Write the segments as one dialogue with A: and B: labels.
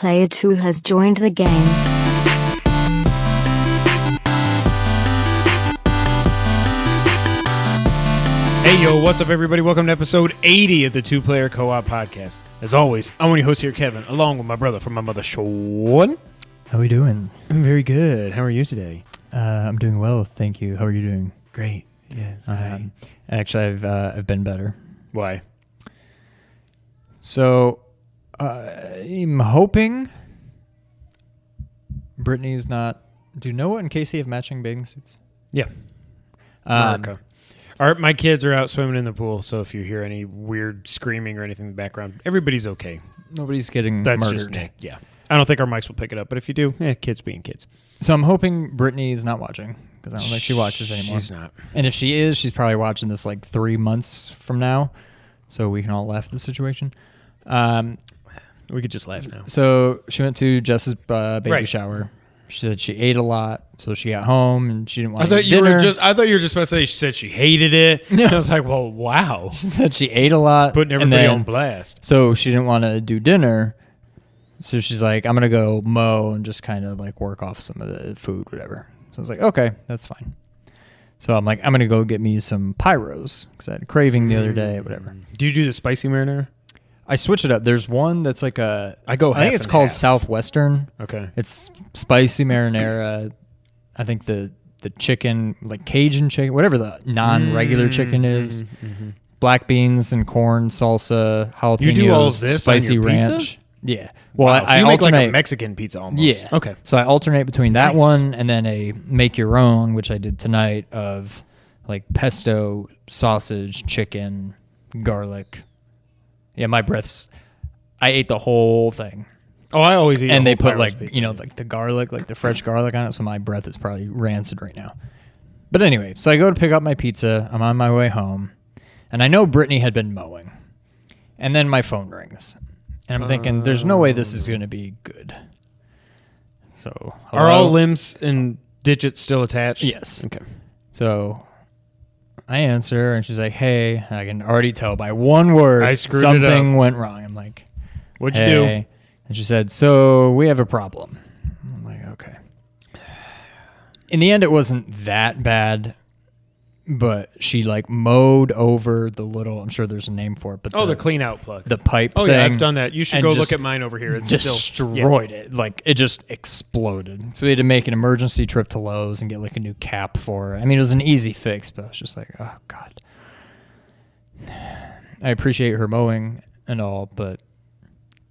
A: Player 2 has joined the game.
B: Hey yo, what's up everybody? Welcome to episode 80 of the Two Player Co-op Podcast. As always, I'm one of your hosts here, Kevin, along with my brother from my mother, Sean.
C: How are we doing?
B: I'm very good. How are you today?
C: I'm doing well, thank you. How are you doing?
B: Great. Yes.
C: Actually, I've been better.
B: Why?
C: So, I'm hoping Brittany's not. Do Noah and Casey have matching bathing suits?
B: Yeah. America. My kids are out swimming in the pool, so if you hear any weird screaming or anything in the background, everybody's okay.
C: Nobody's getting
B: That's
C: murdered.
B: Just Nick. Yeah. I don't think our mics will pick it up, but if you do, kids being kids.
C: So I'm hoping Brittany's not watching, because I don't think she watches anymore.
B: She's not.
C: And if she is, she's probably watching this like 3 months from now, so we can all laugh at the situation.
B: We could just laugh now.
C: So she went to Jess's baby shower. She said she ate a lot, so she got home and she didn't want to eat dinner.
B: I thought you were just about to say she said she hated it. No. I was like, well, wow.
C: She said she ate a lot.
B: Putting everybody on blast.
C: So she didn't want to do dinner. So she's like, I'm going to go mow and just kind of like work off some of the food, whatever. So I was like, okay, that's fine. So I'm like, I'm going to go get me some pyros because I had a craving the other day, whatever.
B: Do you do the spicy marinara?
C: I switch it up. There's one that's like I think it's called
B: half.
C: Southwestern.
B: Okay.
C: It's spicy marinara. I think the chicken, like Cajun chicken, whatever the non-regular chicken is. Mm-hmm. Black beans and corn, salsa, jalapenos,
B: you do all this
C: spicy
B: on your
C: ranch.
B: Pizza?
C: Yeah. Well,
B: wow.
C: I
B: you make
C: alternate,
B: like a Mexican pizza almost.
C: Yeah.
B: Okay.
C: So I alternate between that
B: Nice.
C: one and then a make your own, which I did tonight, of like pesto, sausage, chicken, garlic. Yeah, my breath's. I ate the whole thing.
B: Oh, I always eat.
C: And they put
B: like
C: pizza. Like the garlic, like the fresh garlic on it. So my breath is probably rancid right now. But anyway, so I go to pick up my pizza. I'm on my way home, and I know Brittany had been mowing, and then my phone rings, and I'm thinking, there's no way this is going to be good. So hello?
B: Are all limbs and digits still attached?
C: Yes.
B: Okay.
C: So I answer, and she's like, "Hey," I can already tell by one word
B: I screwed
C: something
B: it up.
C: went wrong. I'm like,
B: "What'd you do?"
C: And she said, "So we have a problem." I'm like, "Okay." In the end, it wasn't that bad, but she like mowed over the little. I'm sure there's a name for it, but
B: the clean out plug,
C: the pipe.
B: Oh
C: thing,
B: yeah, I've done that. You should go look at mine over here. It's
C: destroyed it. Like it just exploded. So we had to make an emergency trip to Lowe's and get like a new cap for it. I mean, it was an easy fix, but I was just like, oh god. I appreciate her mowing and all, but.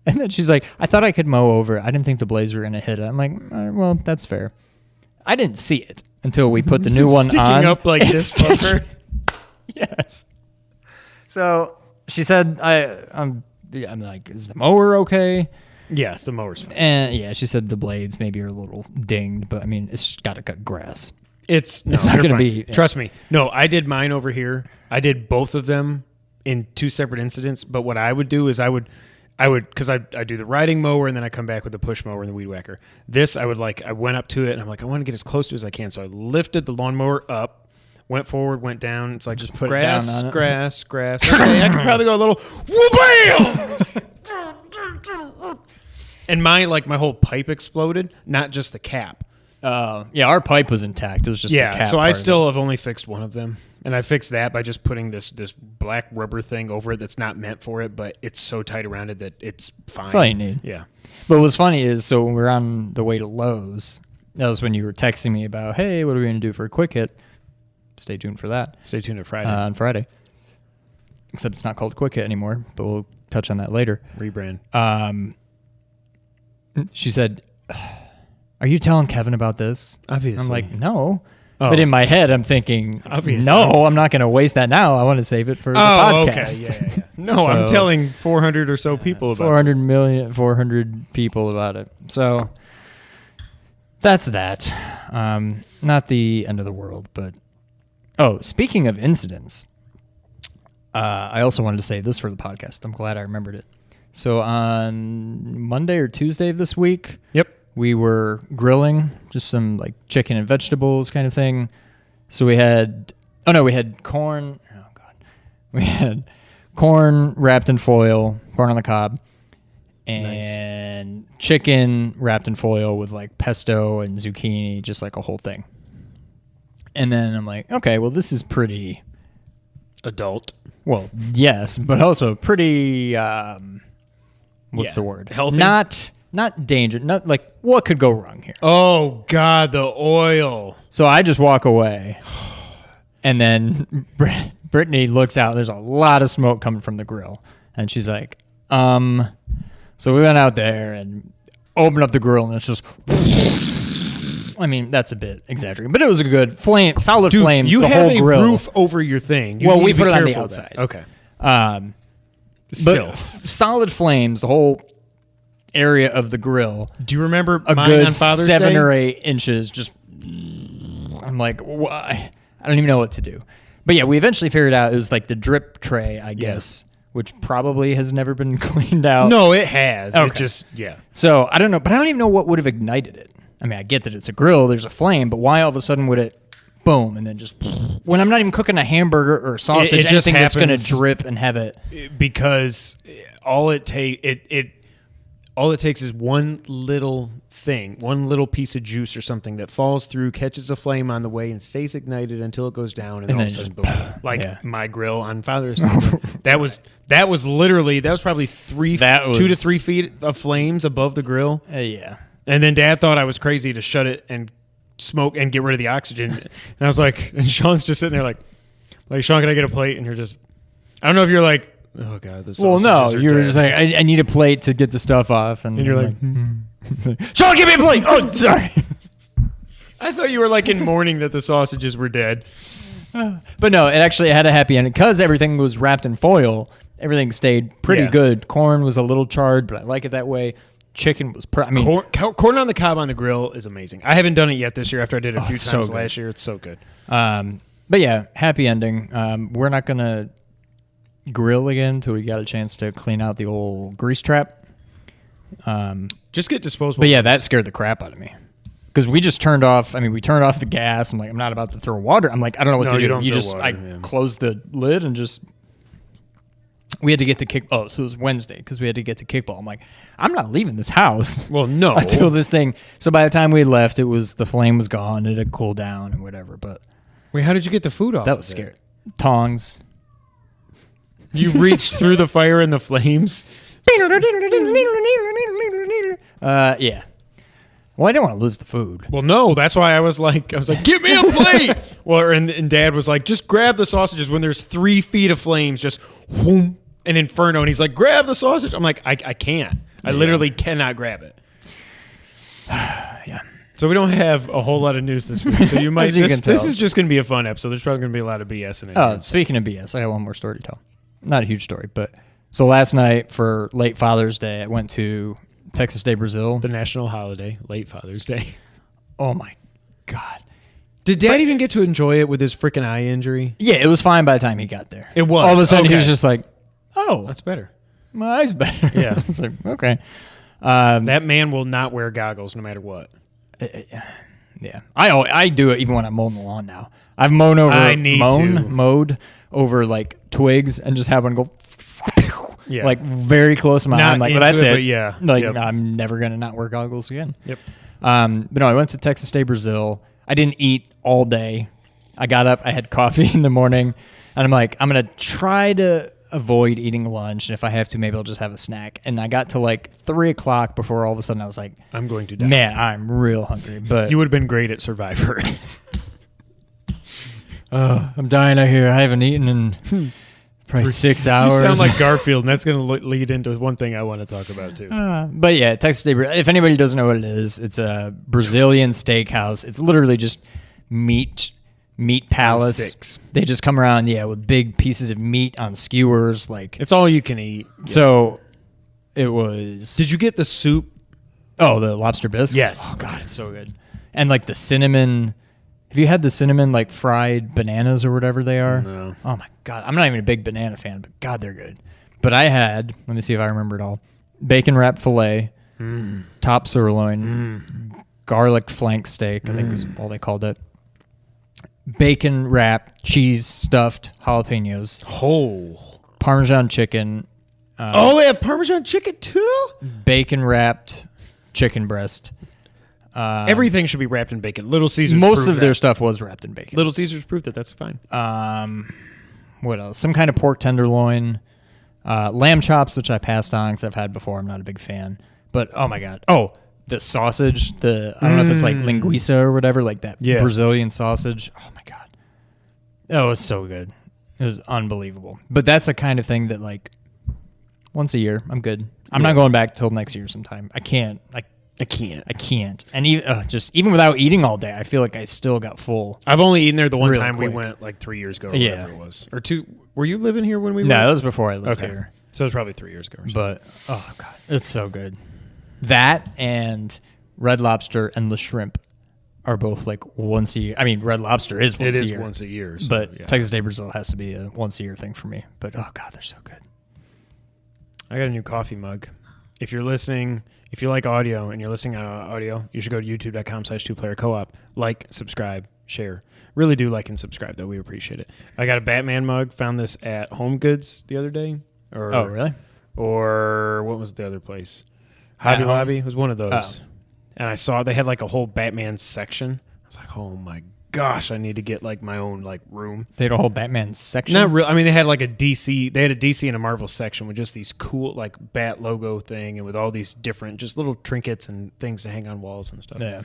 C: And then she's like, I thought I could mow over it. I didn't think the blades were going to hit it. I'm like, all right, well, that's fair. I didn't see it until we put the new one
B: sticking
C: on.
B: Up like this, fucker.
C: Yes. So she said, I'm like, is the mower okay?
B: Yes, the mower's fine.
C: And yeah, she said the blades maybe are a little dinged, but I mean, it's got to cut grass.
B: It's
C: not going to be.
B: Trust me. No, I did mine over here. I did both of them in two separate incidents. But what I would do is I would, because I do the riding mower and then I come back with the push mower and the weed whacker. This, I went up to it and I'm like, I want to get as close to it as I can. So I lifted the lawnmower up, went forward, went down. It's like
C: just put
B: grass,
C: it down on it.
B: grass. Okay, I can probably go a little, whoop-bam! And my whole pipe exploded, not just the cap.
C: Yeah, our pipe was intact. It was just the cap.
B: So I still have only fixed one of them. And I fixed that by just putting this black rubber thing over it that's not meant for it, but it's so tight around it that it's fine.
C: That's all you need.
B: Yeah.
C: But what's funny is, so when we were on the way to Lowe's, that was when you were texting me about, hey, what are we going to do for a quick hit? Stay tuned for that.
B: Stay tuned to Friday.
C: On Friday. Except it's not called Quick Hit anymore, but we'll touch on that later.
B: Rebrand.
C: She said, are you telling Kevin about this?
B: Obviously.
C: I'm like, no.
B: Oh.
C: But in my head, I'm thinking,
B: Obviously.
C: no, I'm not going to waste that now. I want to save it for the podcast.
B: Okay. Yeah. No, I'm telling 400 or so people about
C: 400 people about it. So that's that. Not the end of the world, but... Oh, speaking of incidents, I also wanted to say this for the podcast. I'm glad I remembered it. So on Monday or Tuesday of this week...
B: Yep.
C: We were grilling, just some like chicken and vegetables kind of thing. So we had corn. Oh God, we had corn wrapped in foil, corn on the cob, and chicken wrapped in foil with like pesto and zucchini, just like a whole thing. And then I'm like, okay, well, this is pretty
B: adult.
C: Well, yes, but also pretty. What's the word?
B: Healthy.
C: Not danger. Not like what could go wrong here.
B: Oh God, the oil.
C: So I just walk away, and then Brittany looks out. There's a lot of smoke coming from the grill, and she's like, So we went out there and opened up the grill, and it's just. I mean, that's a bit exaggerated, but it was a good flame, solid flames.
B: You
C: the
B: have
C: whole
B: a
C: grill.
B: roof over your thing.
C: We put it on the outside.
B: Okay.
C: But solid flames, the whole area of the grill.
B: Do you remember
C: a
B: mine
C: good
B: on Father's
C: 7
B: Day?
C: or 8 inches? Just, I'm like, why? I don't even know what to do. But yeah, we eventually figured out it was like the drip tray, I guess, which probably has never been cleaned out.
B: No, it has.
C: Okay.
B: It just,
C: So I don't know, but I don't even know what would have ignited it. I mean, I get that it's a grill, there's a flame, but why all of a sudden would it boom and then just when I'm not even cooking a hamburger or sausage,
B: it just
C: anything that's going to
B: happens
C: drip and have it.
B: Because all it takes is one little thing, one little piece of juice or something that falls through, catches a flame on the way, and stays ignited until it goes down, and then all of a sudden, boom. Like my grill on Father's Day. that was probably 2 to 3 feet of flames above the grill.
C: Yeah.
B: And then Dad thought I was crazy to shut it and smoke and get rid of the oxygen. And I was like, and Sean's just sitting there like, Sean, can I get a plate? And you're just, I don't know if you're like, oh God, this.
C: Well, no, you were just like, I need a plate to get the stuff off, and
B: you're like,
C: Sean, give me a plate. Oh, sorry.
B: I thought you were like in mourning that the sausages were dead.
C: But no, it actually had a happy ending because everything was wrapped in foil. Everything stayed pretty good. Corn was a little charred, but I like it that way. Chicken was
B: corn on the cob on the grill is amazing. I haven't done it yet this year after I did it a few times last year. It's so good.
C: But yeah, happy ending. We're not going to grill again until we got a chance to clean out the old grease trap.
B: Just get disposable.
C: But yeah, that scared the crap out of me. Because we just turned off, we turned off the gas. I'm like, I'm not about to throw water. I'm like, I don't know what to do. I closed the lid and just... We had to get to so it was Wednesday because we had to get to kickball. I'm like, I'm not leaving this house.
B: Well, no.
C: Until this thing. So by the time we left, the flame was gone. It had cooled down and whatever. But
B: wait, how did you get the food off?
C: That was scary. Tongs.
B: You reached through the fire and the flames?
C: Yeah. Well, I didn't want to lose the food.
B: Well, no, that's why I was like, give me a plate. Well, and Dad was like, just grab the sausages when there's 3 feet of flames, just whoom, an inferno. And he's like, grab the sausage. I'm like, I can't. I literally cannot grab it.
C: Yeah.
B: So we don't have a whole lot of news this week. So you might. This is just going to be a fun episode. There's probably going to be a lot of BS in it.
C: Oh, speaking of BS, I got one more story to tell. Not a huge story, but so last night for late Father's Day, I went to Texas Day, Brazil.
B: The national holiday, late Father's Day.
C: Oh my God.
B: Did Dad even get to enjoy it with his freaking eye injury?
C: Yeah, it was fine by the time he got there.
B: It was.
C: All of a sudden he was just like, oh.
B: That's better.
C: My eye's better.
B: Yeah.
C: I was like, okay.
B: That man will not wear goggles no matter what.
C: Yeah. I do it even when I'm mowing the lawn now. I've mowed over like twigs and just have one go like very close to my eye. I'm like, well, that's it.
B: But yeah.
C: Like, I'm never going to not wear goggles again.
B: Yep.
C: But no, I went to Texas Day, Brazil. I didn't eat all day. I got up, I had coffee in the morning, and I'm like, I'm going to try to avoid eating lunch. And if I have to, maybe I'll just have a snack. And I got to like 3 o'clock before all of a sudden I was like,
B: I'm going to die.
C: Man, I'm real hungry. But
B: you would have been great at Survivor.
C: I'm dying out here. I haven't eaten in probably 6 hours.
B: You sound like Garfield, and that's going to lead into one thing I want to talk about too.
C: But yeah, Texas Day. If anybody doesn't know what it is, it's a Brazilian steakhouse. It's literally just meat palace. They just come around, with big pieces of meat on skewers. Like
B: it's all you can eat.
C: So it was.
B: Did you get the soup?
C: Oh, the lobster bisque?
B: Yes.
C: Oh God, it's so good. And like the cinnamon. Have you had the cinnamon like fried bananas or whatever they are?
B: No.
C: Oh my God, I'm not even a big banana fan, but God, they're good. But I had. Let me see if I remember it all. Bacon wrapped filet, top sirloin, garlic flank steak. I think is all they called it. Bacon wrapped, cheese stuffed jalapenos.
B: Oh.
C: Parmesan chicken,
B: They have Parmesan chicken too?
C: Bacon wrapped chicken breast.
B: Everything should be wrapped in bacon. Little Caesars.
C: Most of their stuff was wrapped in bacon.
B: Little Caesars proved that that's fine.
C: What else? Some kind of pork tenderloin, lamb chops, which I passed on because I've had before. I'm not a big fan. But oh my god! Oh, the sausage. I don't know if it's like linguiça or whatever, like that Brazilian sausage. Oh my god, that was so good. It was unbelievable. But that's the kind of thing that like once a year, I'm good. I'm not going back till next year sometime. I can't. And even without eating all day, I feel like I still got full.
B: I've only eaten there the one
C: really
B: time
C: quick.
B: we went like 3 years ago or whatever it was. Or 2. Were you living here when we went?
C: No, that was before I lived here.
B: So it was probably 3 years ago or something.
C: But, oh, God, it's so good. That and Red Lobster and the shrimp are both like once a year. I mean, Red Lobster is once a year.
B: It is once a year. So,
C: but Texas Day Brazil has to be a once a year thing for me. But, oh, God, they're so good.
B: I got a new coffee mug. If you're listening, if you like audio and you're listening on audio, you should go to youtube.com/2playercoop. Like, subscribe, share. Really do like and subscribe, though. We appreciate it. I got a Batman mug. Found this at Home Goods the other day.
C: Oh, really?
B: Or what was the other place? Hobby Lobby was one of those.
C: Oh.
B: And I saw they had like a whole Batman section. I was like, oh my gosh, I need to get like my own like room.
C: They had a whole Batman section?
B: Not real. I mean, they had like a DC. They had a DC and a Marvel section with just these cool like Bat logo thing and with all these different just little trinkets and things to hang on walls and stuff.
C: Yeah.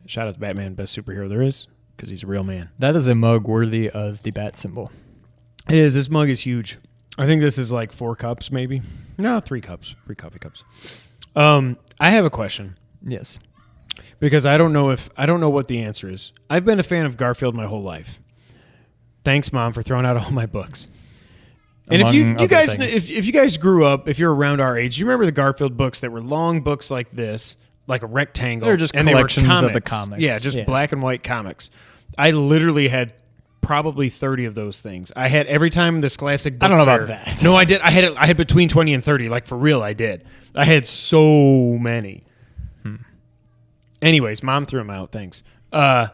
B: Shout out to Batman, best superhero there is, because he's a real man.
C: That is a mug worthy of the bat symbol.
B: It is. This mug is huge. I think this is like 4 cups, maybe. No, 3 cups. 3 coffee cups. I have a question.
C: Yes.
B: Because I don't know what the answer is. I've been a fan of Garfield my whole life. Thanks, Mom, for throwing out all my books. And if you guys grew up, if you're around our age, you remember the Garfield books that were long books like this, like a rectangle.
C: They're just collections of the comics.
B: Yeah, just black and white comics. I literally had probably 30 of those things. I had every time the Scholastic Book
C: I don't know
B: Fair,
C: about that.
B: No, I did. I had between 20 and 30. Like for real, I did. I had so many. Anyways, Mom threw them out. Thanks. I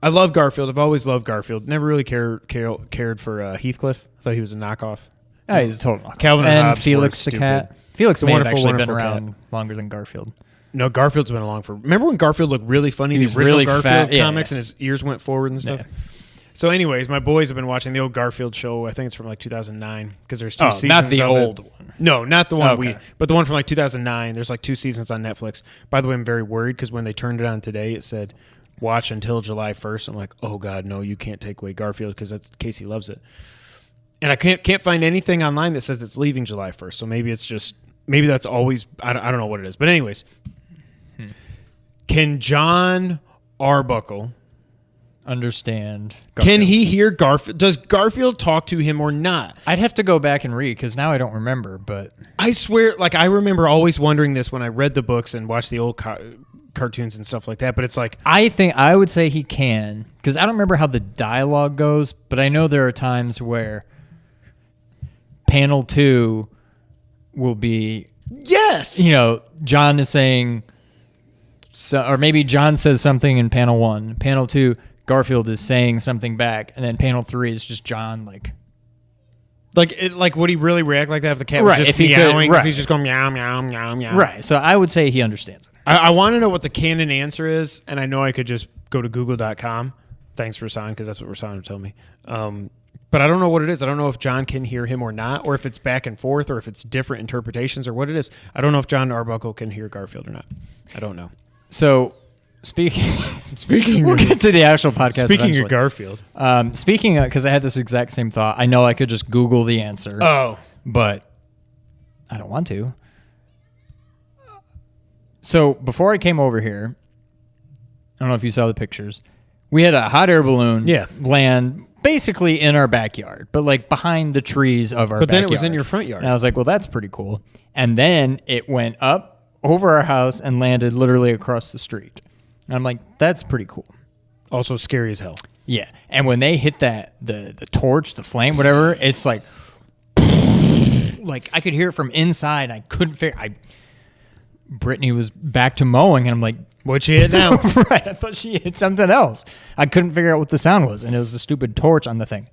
B: love Garfield. I've always loved Garfield. Never really cared for Heathcliff. I thought he was a knockoff.
C: Oh, he's a total knockoff.
B: Calvin
C: and
B: Hobbes
C: Felix the cat. Felix may have
B: wonderful,
C: actually been
B: wonderful
C: around
B: cat.
C: longer than Garfield.
B: No, Garfield's been along for... Remember when Garfield looked really funny?
C: He was
B: the original
C: really
B: Garfield
C: fat,
B: comics and his ears went forward and stuff?
C: Yeah.
B: So anyways, my boys have been watching the old Garfield show. I think it's from like 2009 because there's 2 seasons
C: not the
B: of
C: old
B: it.
C: one.
B: No, not the one but the one from like 2009. There's like 2 seasons on Netflix. By the way, I'm very worried because when they turned it on today, it said watch until July 1st. I'm like, oh God, no, you can't take away Garfield because that's Casey loves it. And I can't find anything online that says it's leaving July 1st. So maybe it's just, maybe that's always, I don't know what it is. But anyways, can Jon Arbuckle
C: understand
B: Garfield? Can he hear
C: Garfield?
B: Does Garfield talk to him or not?
C: I'd have to go back and read because now I don't remember, but
B: I swear, like I remember always wondering this when I read the books and watched the old cartoons and stuff like that, but it's like
C: I would say he can because I don't remember how the dialogue goes, but I know there are times where panel 2 will be John is saying or maybe John says something in panel 1, panel 2 Garfield is saying something back, and then panel 3 is just John
B: like would he really react like that if the cat was just meowing? If he's just going meow meow meow meow.
C: Right. So I would say he understands it.
B: I want to know what the canon answer is, and I know I could just go to google.com. Thanks, Rasan, because that's what Rasan would tell me. But I don't know what it is. I don't know if John can hear him or not, or if it's back and forth, or if it's different interpretations, or what it is. I don't know if Jon Arbuckle can hear Garfield or not. I don't know.
C: So speaking, we'll get to the actual podcast.
B: Speaking
C: eventually.
B: of Garfield,
C: because I had this exact same thought. I know I could just Google the answer.
B: Oh,
C: but I don't want to. So before I came over here, I don't know if you saw the pictures. We had a hot air balloon land basically in our backyard, but like behind the trees of our backyard. But then
B: it was in your front yard.
C: And I was like, well, that's pretty cool. And then it went up over our house and landed literally across the street. And I'm like, that's pretty cool.
B: Also scary as hell.
C: Yeah. And when they hit that, the torch, the flame, whatever, it's like I could hear it from inside. I couldn't figure. Brittany was back to mowing, and I'm like,
B: what'd she hit now?
C: Right. I thought she hit something else. I couldn't figure out what the sound was, and it was the stupid torch on the thing.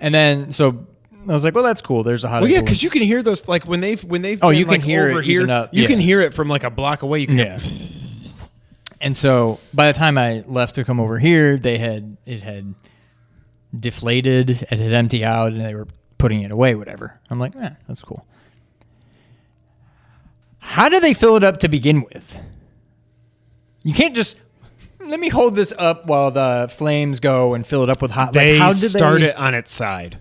C: And then, so I was like, well, that's cool. There's a hot.
B: Well, yeah, because you can hear those like when they've
C: Oh,
B: been,
C: you can
B: like,
C: hear
B: over
C: it
B: here.
C: even up,
B: You
C: yeah.
B: can hear it from like a block away. You can hear
C: And so by the time I left to come over here, it had deflated, it had emptied out, and they were putting it away, whatever. I'm like, that's cool. How do they fill it up to begin with? You can't just let me hold this up while the flames go and fill it up with hot.
B: They
C: how do
B: start it on its side.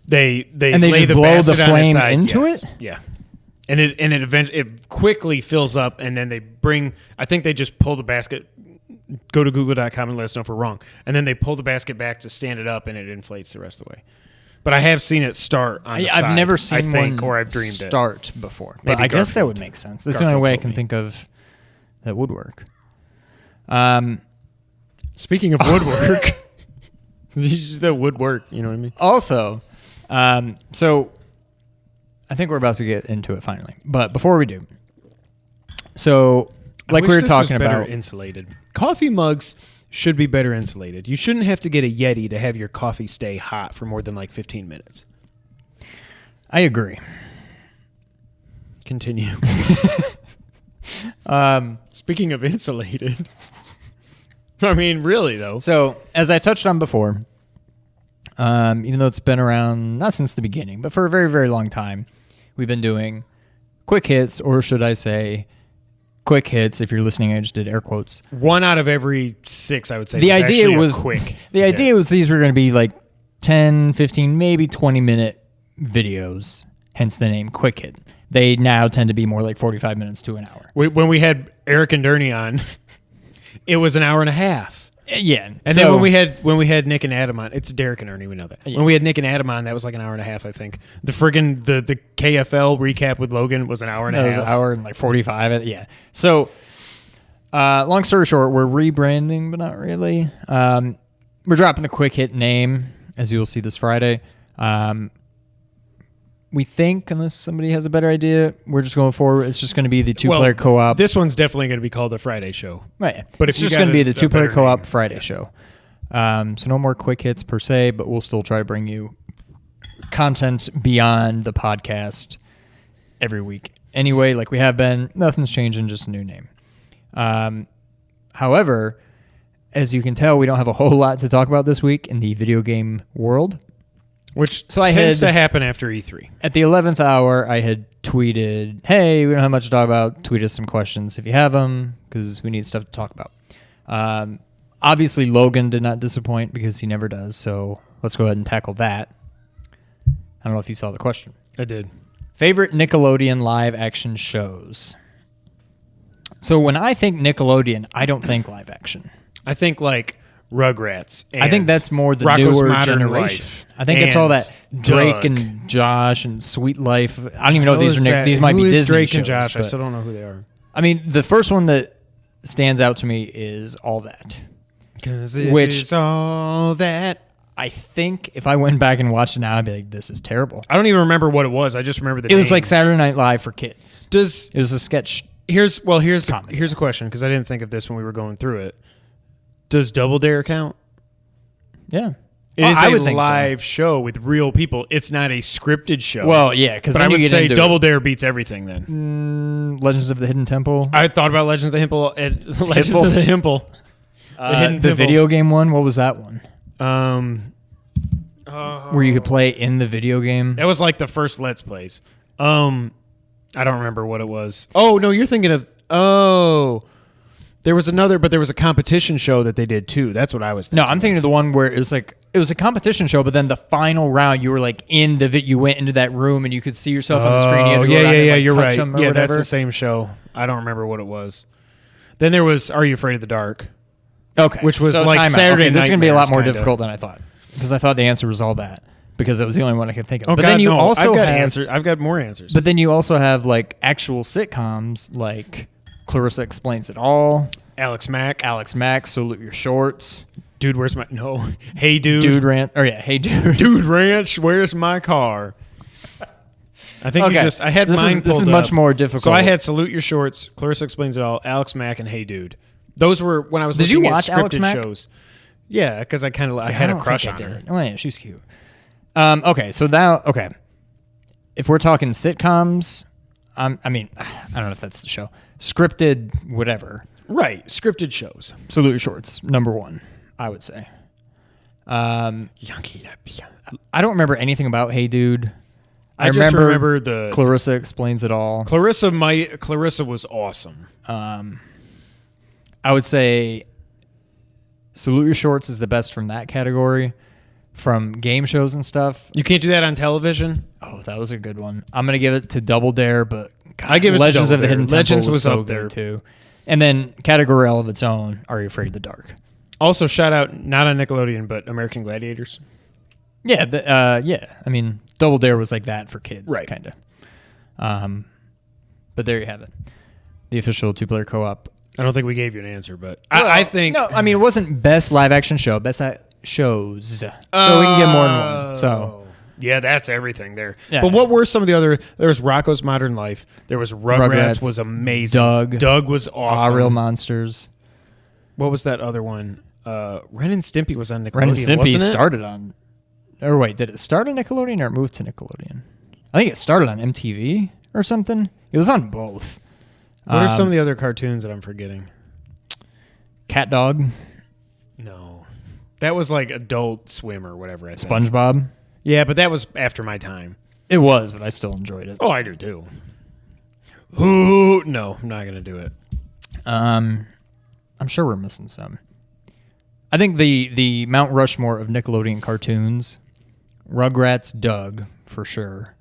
B: They
C: and they
B: lay
C: just
B: the
C: blow the
B: basket on its
C: flame
B: side,
C: into
B: yes.
C: it.
B: Yeah, and it eventually it quickly fills up, and then they bring. I think they just pull the basket. Go to google.com and let us know if we're wrong. And then they pull the basket back to stand it up, and it inflates the rest of the way. But I have seen it start on the side.
C: I've never seen one
B: or I've dreamed
C: start before. But
B: Maybe
C: I guess that
B: Garfield.
C: would make sense. That's
B: Garfield
C: the only way I
B: told
C: can
B: me.
C: think of that would work.
B: Speaking of woodwork, that would work. You know what I mean?
C: Also, so I think we're about to get into it finally. But before we do, so like we were talking about,
B: insulated coffee mugs should be better insulated. You shouldn't have to get a Yeti to have your coffee stay hot for more than like 15 minutes.
C: I agree.
B: Continue. Speaking of insulated, I mean, really though.
C: So as I touched on before, even though it's been around not since the beginning, but for a very, very long time, we've been doing quick hits, or should I say quick hits. If you're listening, I just did air quotes.
B: 1 out of every 6, I would say.
C: The idea was
B: quick.
C: The idea was these were going to be like 10, 15, maybe 20-minute videos, hence the name quick hit. They now tend to be more like 45 minutes to an hour.
B: When we had Eric and Durney on, it was an hour and a half.
C: Yeah.
B: And then when we had Nick and Adam on, it's Derek and Ernie, we know that.
C: Yeah.
B: When we had Nick and Adam on, that was like an hour and a half, I think. The friggin' the KFL recap with Logan was an hour and a half.
C: It was an hour and like 45. Yeah. So, long story short, we're rebranding, but not really. We're dropping the quick hit name, as you will see this Friday. We think, unless somebody has a better idea, we're just going forward. It's just going to be the two-player co-op.
B: This one's definitely going to be called the Friday Show.
C: Right.
B: But
C: it's just going to be the two-player co-op Friday show. So no more quick hits per se, but we'll still try to bring you content beyond the podcast every week. Anyway, like we have been, nothing's changing, just a new name. However, as you can tell, we don't have a whole lot to talk about this week in the video game world.
B: Which tends to happen after E3.
C: At the 11th hour, I had tweeted, hey, we don't have much to talk about. Tweet us some questions if you have them, because we need stuff to talk about. Obviously, Logan did not disappoint because he never does, so let's go ahead and tackle that. I don't know if you saw the question.
B: I did. Favorite
C: Nickelodeon live action shows. So when I think Nickelodeon, I don't think live action.
B: I think like Rugrats. And
C: I think that's more the
B: Rocko's
C: newer
B: Modern
C: generation.
B: Life.
C: I think it's all that Drake
B: Doug.
C: and Josh and Sweet Life. I don't even know if
B: Who
C: these
B: is
C: are
B: that?
C: these might
B: Who
C: be
B: is
C: Disney
B: Drake
C: shows.
B: and Josh? I
C: but-
B: still don't know who they are.
C: I mean, the first one that stands out to me is All That.
B: Because this
C: Which-
B: is all that.
C: I think if I went back and watched it now, I'd be like, this is terrible.
B: I don't even remember what it was. I just remember the
C: It was
B: name.
C: like Saturday Night Live for kids.
B: Does
C: It was a sketch.
B: here's
C: Comedy.
B: a question, because I didn't think of this when we were going through it. Does Double Dare count?
C: Yeah.
B: It is
C: I
B: a
C: would think so.
B: live show with real people. It's not a scripted show.
C: Well, yeah, because
B: but I would say Double Dare beats everything then.
C: Legends of the Hidden Temple.
B: I thought about Legends of the Himple. Legends of the Himple. Hidden
C: The
B: Pimple.
C: video game one. What was that one? Where you could play in the video game.
B: That was like the first Let's Plays. I don't remember what it was. Oh, no, you're thinking of... Oh, there was another, but there was a competition show that they did too. That's what I was thinking.
C: No, I'm thinking of the one where it was a competition show, but then the final round, you were like you went into that room and you could see yourself on the screen. You had to go around and, like,
B: you're
C: touch
B: right.
C: them or
B: Yeah,
C: whatever.
B: that's the same show. I don't remember what it was. Then there was Are You Afraid of the Dark?
C: Okay.
B: Which was
C: So
B: like
C: time out.
B: Saturday
C: Okay, this is going to be a
B: Nightmares,
C: lot more
B: kinda.
C: difficult than I thought. Because I thought the answer was All That. Because that was the only one I could think of.
B: Oh,
C: but
B: God,
C: then you
B: no.
C: also
B: I've got
C: have
B: answers. I've got more answers.
C: But then you also have like actual sitcoms like Clarissa Explains It All,
B: Alex Mack.
C: Alex Mack, Salute Your Shorts,
B: Dude, where's my... No. Hey, Dude.
C: Hey Dude.
B: Dude Ranch, where's my car? I think
C: Okay.
B: I had
C: This
B: mine
C: is- this
B: pulled
C: is
B: up.
C: much more difficult.
B: So I had Salute Your Shorts, Clarissa Explains It All, Alex Mack, and Hey Dude. Those were when I was
C: Did you
B: looking
C: watch
B: at scripted
C: Alex Mack?
B: shows. Yeah, because I had a crush on her.
C: Oh yeah, she was cute. Okay, so now, if we're talking sitcoms, I mean, I don't know if that's the show. Scripted, whatever.
B: Right, scripted shows.
C: Salute Your Shorts, number one, I would say. I don't remember anything about Hey Dude. I
B: just remember the
C: Clarissa Explains It All.
B: Clarissa was awesome.
C: I would say Salute Your Shorts is the best from that category. From game shows and stuff.
B: You can't do that on television?
C: Oh, that was a good one. I'm going to give it to Double Dare, but God,
B: I give it
C: Legends
B: to
C: of the Hidden Temple
B: Legends was
C: so
B: up there
C: too. And then category all of its own, Are You Afraid of the Dark?
B: Also, shout out, not on Nickelodeon, but American Gladiators.
C: Yeah, yeah. I mean, Double Dare was like that for kids,
B: right?
C: Kind of. But there you have it. The official two-player co-op.
B: I don't think we gave you an answer, but I think
C: no. I mean, it wasn't best live action show, best shows, so we can get more than one. So
B: yeah, that's everything there.
C: Yeah.
B: But what were some of the other? There was Rocko's Modern Life. There was Rugrats was amazing. Doug was awesome.
C: Real Monsters.
B: What was that other one? Ren and Stimpy was on Nickelodeon.
C: Ren and Stimpy
B: wasn't it?
C: started on. Or wait, did it start on Nickelodeon or it moved to Nickelodeon? I think it started on MTV or something. It was on both.
B: What are some of the other cartoons that I'm forgetting?
C: Cat Dog.
B: No. That was like Adult Swim or whatever I said.
C: SpongeBob.
B: Yeah, but that was after my time.
C: It was, but I still enjoyed it.
B: Oh, I do too. Ooh, no, I'm not going to do it.
C: I'm sure we're missing some. I think the Mount Rushmore of Nickelodeon cartoons, Rugrats, Doug, for sure.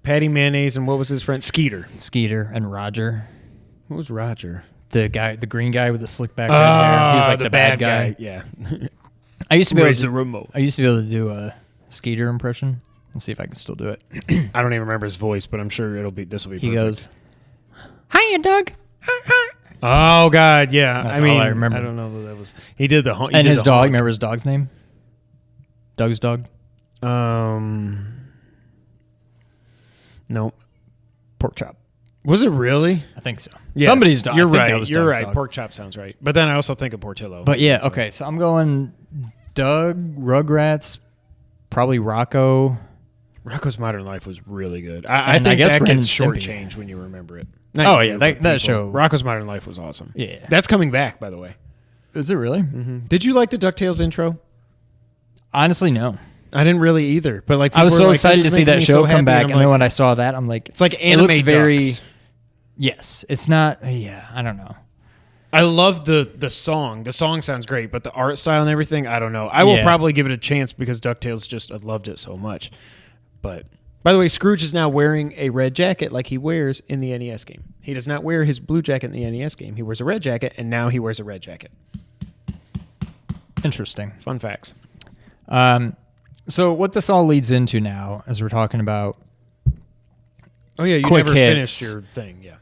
B: Patty Mayonnaise and what was his friend? Skeeter
C: and Roger.
B: What was Roger?
C: The green guy with the slick back red hair. He was like the bad guy.
B: Yeah.
C: I used to be able to do a Skeeter impression. Let's see if I can still do it.
B: I don't even remember his voice, but I'm sure this will be perfect.
C: He goes, "Hiya, Doug."
B: Oh God, yeah.
C: That's all I remember.
B: I don't know what that was. He did the
C: and his dog. Remember his dog's name? Doug's dog.
B: Nope.
C: Pork chop.
B: Was it really?
C: I think so.
B: Yes,
C: Somebody's dog.
B: You're
C: I think
B: right.
C: That was
B: You're
C: Doug's
B: right.
C: dog.
B: Pork chop sounds right. But then I also think of Portillo.
C: But yeah, okay. So I'm going Doug, Rugrats, probably Rocco.
B: Rocko's Modern Life was really good. I think
C: guess
B: that
C: Ren
B: gets
C: and Stimpy.
B: shortchanged when you remember it.
C: Oh yeah, that show.
B: Rocko's Modern Life was awesome.
C: Yeah,
B: that's coming back, by the way.
C: Is it really?
B: Mm-hmm. Did you like the DuckTales intro?
C: Honestly, no.
B: I didn't really either. But like,
C: I was so excited to see that show come back, and then when I saw that, I'm like,
B: it's like anime.
C: It looks very.
B: Ducks.
C: Yes, it's not. Yeah, I don't know.
B: I love the song. The song sounds great, but the art style and everything, I don't know. I will probably give it a chance because DuckTales I loved it so much. But by the way, Scrooge is now wearing a red jacket like he wears in the NES game. He does not wear his blue jacket in the NES game. He wears a red jacket, and now he wears a red jacket.
C: Interesting.
B: Fun facts.
C: So what this all leads into now, as we're talking about.
B: Oh yeah, you
C: quick
B: never
C: hits.
B: finished your thing. Yeah.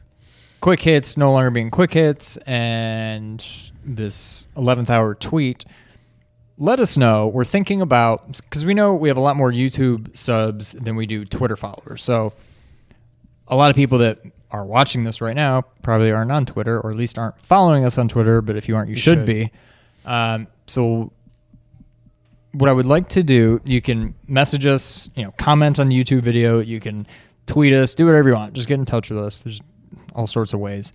C: Quick hits no longer being quick hits, and this 11th hour tweet. Let us know. We're thinking about, because we know we have a lot more YouTube subs than we do Twitter followers. So a lot of people that are watching this right now probably aren't on Twitter, or at least aren't following us on Twitter. But if you aren't, you should be. So what I would like to do, you can message us, comment on the YouTube video. You can tweet us, do whatever you want. Just get in touch with us. There's all sorts of ways.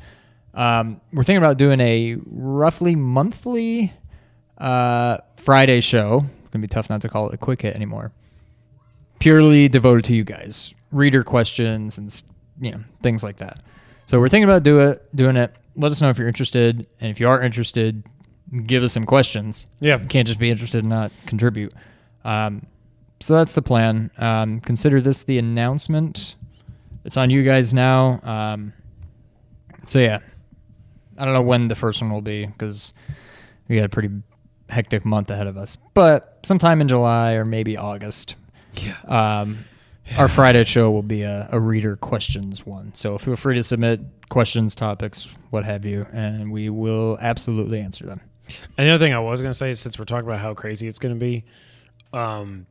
C: We're thinking about doing a roughly monthly Friday show. It's going to be tough not to call it a quick hit anymore. Purely devoted to you guys. Reader questions and things like that. So we're thinking about doing it. Let us know if you're interested. And if you are interested, give us some questions.
B: Yeah.
C: You can't just be interested and not contribute. So that's the plan. Consider this the announcement. It's on you guys now. So yeah, I don't know when the first one will be because we got a pretty hectic month ahead of us. But sometime in July or maybe August, our Friday show will be a reader questions one. So feel free to submit questions, topics, what have you, and we will absolutely answer them.
B: Another thing I was going to say, since we're talking about how crazy it's going to be,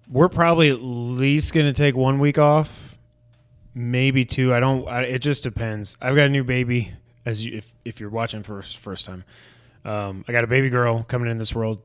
B: we're probably at least going to take 1 week off, maybe 2. It just depends. I've got a new baby. If you're watching for first time, I got a baby girl coming in this world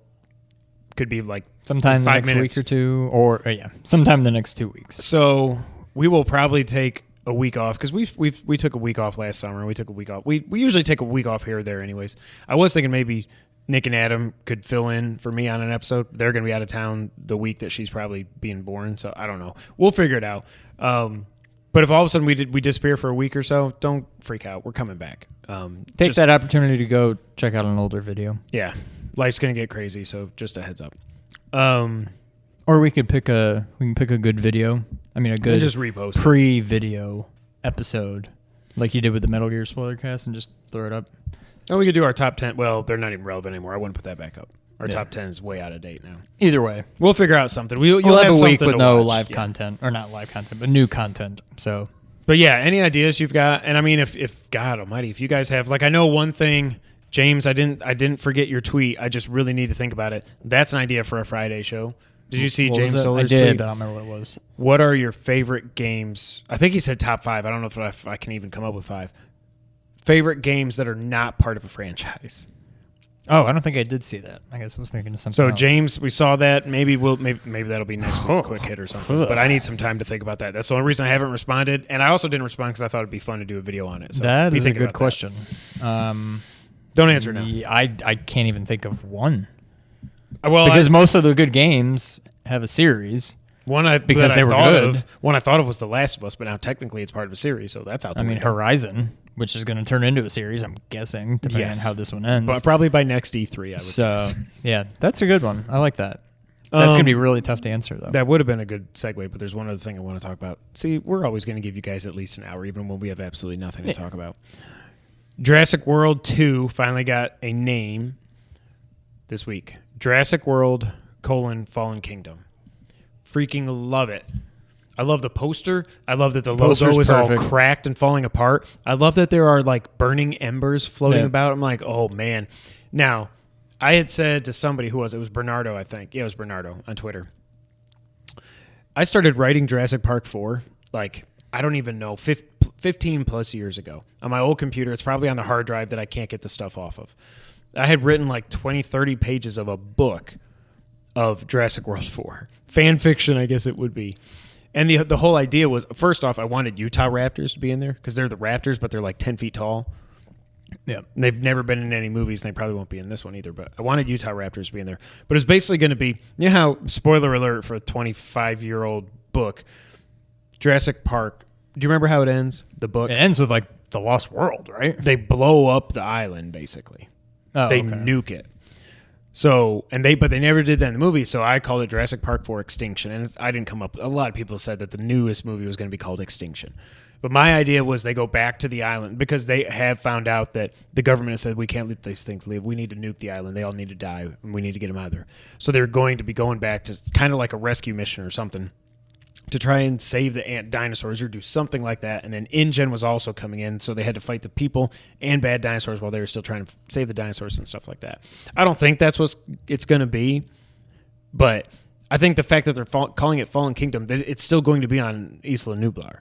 B: could be like
C: sometime the next week or two, or sometime the next 2 weeks.
B: So we will probably take a week off because we took a week off last summer. We took a week off. We usually take a week off here or there anyways. I was thinking maybe Nick and Adam could fill in for me on an episode. They're going to be out of town the week that she's probably being born, so I don't know. We'll figure it out. But if all of a sudden we disappear for a week or so, don't freak out. We're coming back.
C: Take that opportunity to go check out an older video.
B: Yeah, life's going to get crazy, so just a heads up.
C: Or we could pick a good video. I mean, a good
B: just repost
C: pre-video episode, like you did with the Metal Gear spoiler cast, and just throw it up.
B: Oh, we could do our top 10. Well, they're not even relevant anymore. I wouldn't put that back up. Our top 10 is way out of date now.
C: Either way,
B: we'll figure out something. You'll
C: have a week
B: with
C: no live content, or not live content, but new content. So,
B: but yeah, any ideas you've got? And I mean, if God Almighty, if you guys have, like, I know one thing, James, I didn't forget your tweet. I just really need to think about it. That's an idea for a Friday show. Did you see James Solar's tweet?
C: I did, but I don't remember what it was.
B: What are your favorite games? I think he said top 5. I don't know if I can even come up with 5. Favorite games that are not part of a franchise.
C: Oh, I don't think I did see that. I guess I was thinking of something else.
B: James, we saw that. Maybe that'll be next week's quick hit or something. But I need some time to think about that. That's the only reason I haven't responded. And I also didn't respond because I thought it'd be fun to do a video on it. So
C: that is a good question.
B: Don't answer now.
C: I can't even think of one.
B: Well,
C: because most of the good games have a series.
B: One I thought of was The Last of Us, but now technically it's part of a series, so that's out there.
C: I mean, Horizon, which is going to turn into a series, I'm guessing, depending on how this one ends.
B: But probably by next E3, I would guess.
C: Yeah, that's a good one. I like that. That's going to be really tough to answer, though.
B: That would have been a good segue, but there's one other thing I want to talk about. See, we're always going to give you guys at least an hour, even when we have absolutely nothing to talk about. Jurassic World 2 finally got a name this week. Jurassic World, Fallen Kingdom. Freaking love it. I love the poster. I love that the logo is all cracked and falling apart. I love that there are like burning embers floating about. I'm like, oh man. Now, I had said to somebody, who was it? It was Bernardo, I think. Yeah, it was Bernardo on Twitter. I started writing Jurassic Park 4, like, I don't even know, 15 plus years ago on my old computer. It's probably on the hard drive that I can't get the stuff off of. I had written like 20, 30 pages of a book of Jurassic World 4. Fan fiction, I guess it would be. And the whole idea was, first off, I wanted Utah Raptors to be in there because they're the Raptors, but they're like 10 feet tall. Yeah. And they've never been in any movies, and they probably won't be in this one either, but I wanted Utah Raptors to be in there. But it's basically going to be, you know how, spoiler alert for a 25-year-old book, Jurassic Park, do you remember how it ends, the book?
C: It ends with, like, the Lost World, right?
B: They blow up the island, basically. They nuke it. So, but they never did that in the movie, so I called it Jurassic Park 4 Extinction, and I didn't come up, a lot of people said that the newest movie was going to be called Extinction. But my idea was they go back to the island because they have found out that the government has said we can't let these things live. We need to nuke the island. They all need to die, and we need to get them out of there. So they're going to be going back to kind of like a rescue mission or something to try and save the dinosaurs or do something like that. And then InGen was also coming in, so they had to fight the people and bad dinosaurs while they were still trying to save the dinosaurs and stuff like that. I don't think that's what it's going to be, but I think the fact that they're calling it Fallen Kingdom, that it's still going to be on Isla Nublar.